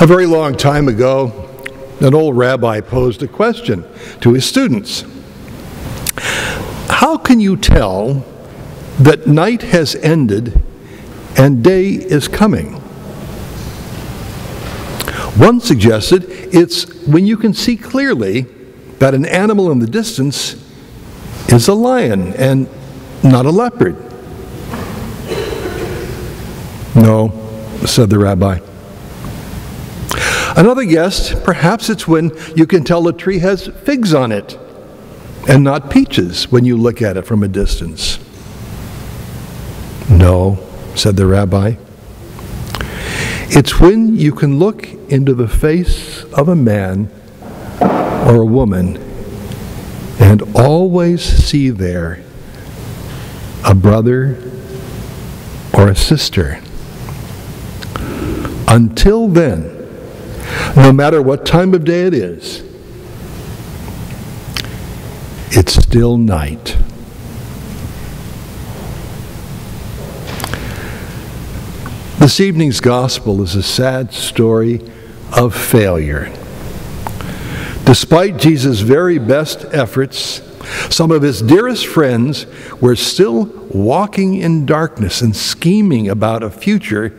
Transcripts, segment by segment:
A very long time ago, an old rabbi posed a question to his students. How can you tell that night has ended and day is coming? One suggested it's when you can see clearly that an animal in the distance is a lion and not a leopard. No, said the rabbi. Another guessed, perhaps it's when you can tell a tree has figs on it and not peaches when you look at it from a distance. No, said the rabbi. It's when you can look into the face of a man or a woman and always see there a brother or a sister. Until then, no matter what time of day it is, it's still night. This evening's gospel is a sad story of failure. Despite Jesus' very best efforts, some of his dearest friends were still walking in darkness and scheming about a future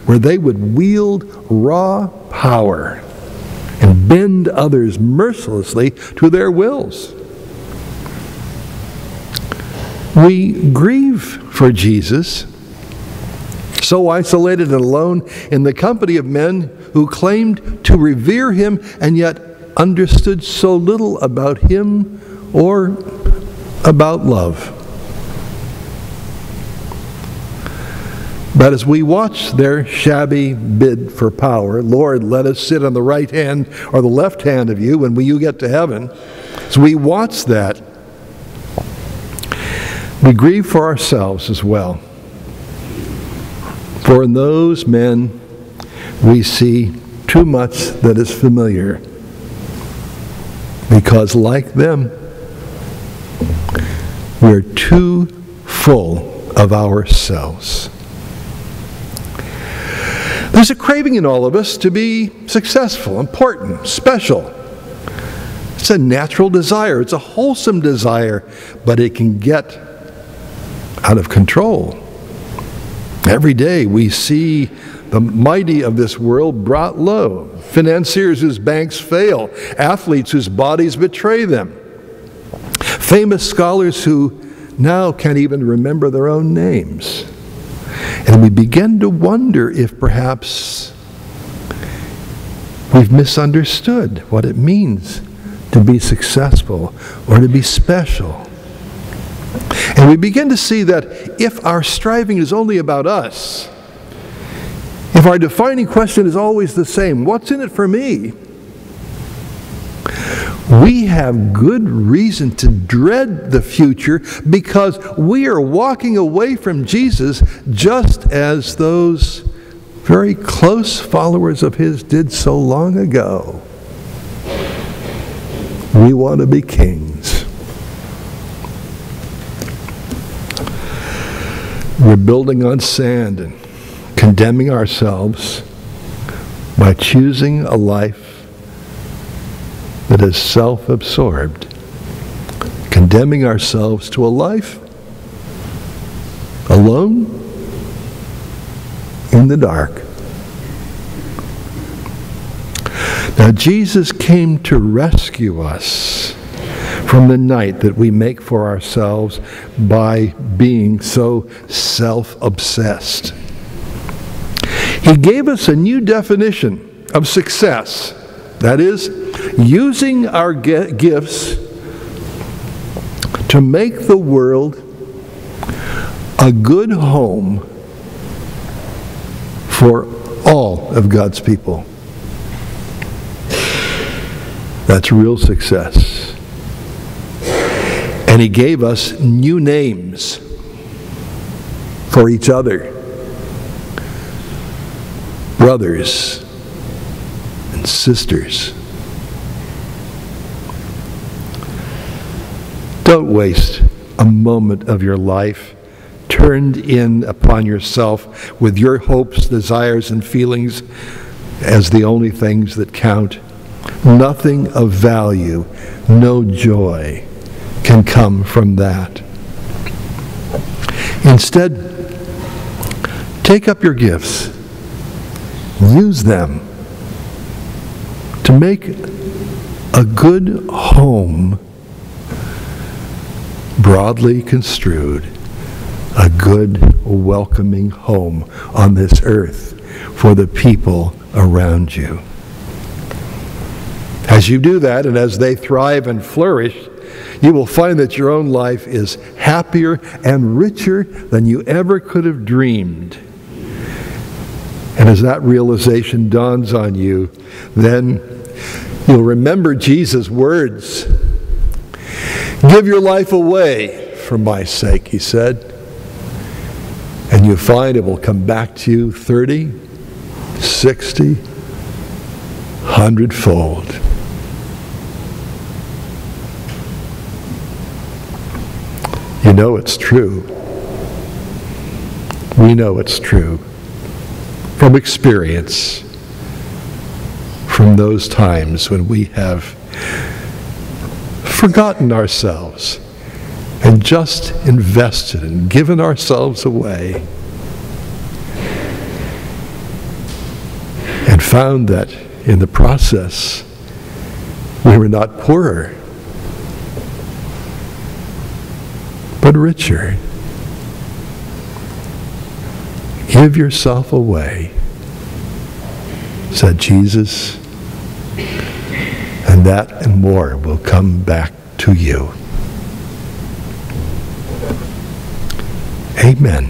where they would wield raw power and bend others mercilessly to their wills. We grieve for Jesus, so isolated and alone in the company of men who claimed to revere him and yet understood so little about him or about love. But as we watch their shabby bid for power, Lord, let us sit on the right hand or the left hand of you when you get to heaven. As we watch that, we grieve for ourselves as well. For in those men, we see too much that is familiar. Because like them, we're too full of ourselves. There's a craving in all of us to be successful, important, special. It's a natural desire. It's a wholesome desire, but it can get out of control. Every day we see the mighty of this world brought low, financiers whose banks fail, athletes whose bodies betray them, famous scholars who now can't even remember their own names. And we begin to wonder if perhaps we've misunderstood what it means to be successful or to be special. And we begin to see that if our striving is only about us, if our defining question is always the same, what's in it for me? We have good reason to dread the future because we are walking away from Jesus just as those very close followers of his did so long ago. We want to be kings. We're building on sand and condemning ourselves by choosing a life that is self-absorbed, condemning ourselves to a life alone in the dark. Now, Jesus came to rescue us from the night that we make for ourselves by being so self-obsessed. He gave us a new definition of success. That is, using our gifts to make the world a good home for all of God's people. That's real success. And he gave us new names for each other. Brothers and sisters. Don't waste a moment of your life turned in upon yourself with your hopes, desires, and feelings as the only things that count. Nothing of value, no joy can come from that. Instead, take up your gifts. Use them to make a good home, broadly construed, a good, welcoming home on this earth for the people around you. As you do that, and as they thrive and flourish, you will find that your own life is happier and richer than you ever could have dreamed. And as that realization dawns on you, then you'll remember Jesus' words. Give your life away for my sake, he said. And you'll find it will come back to you 30, 60, 100-fold. You know it's true. We know it's true from experience, from those times when we have forgotten ourselves and just invested and given ourselves away and found that in the process we were not poorer but richer. Give yourself away, said Jesus, and that and more will come back to you. Amen.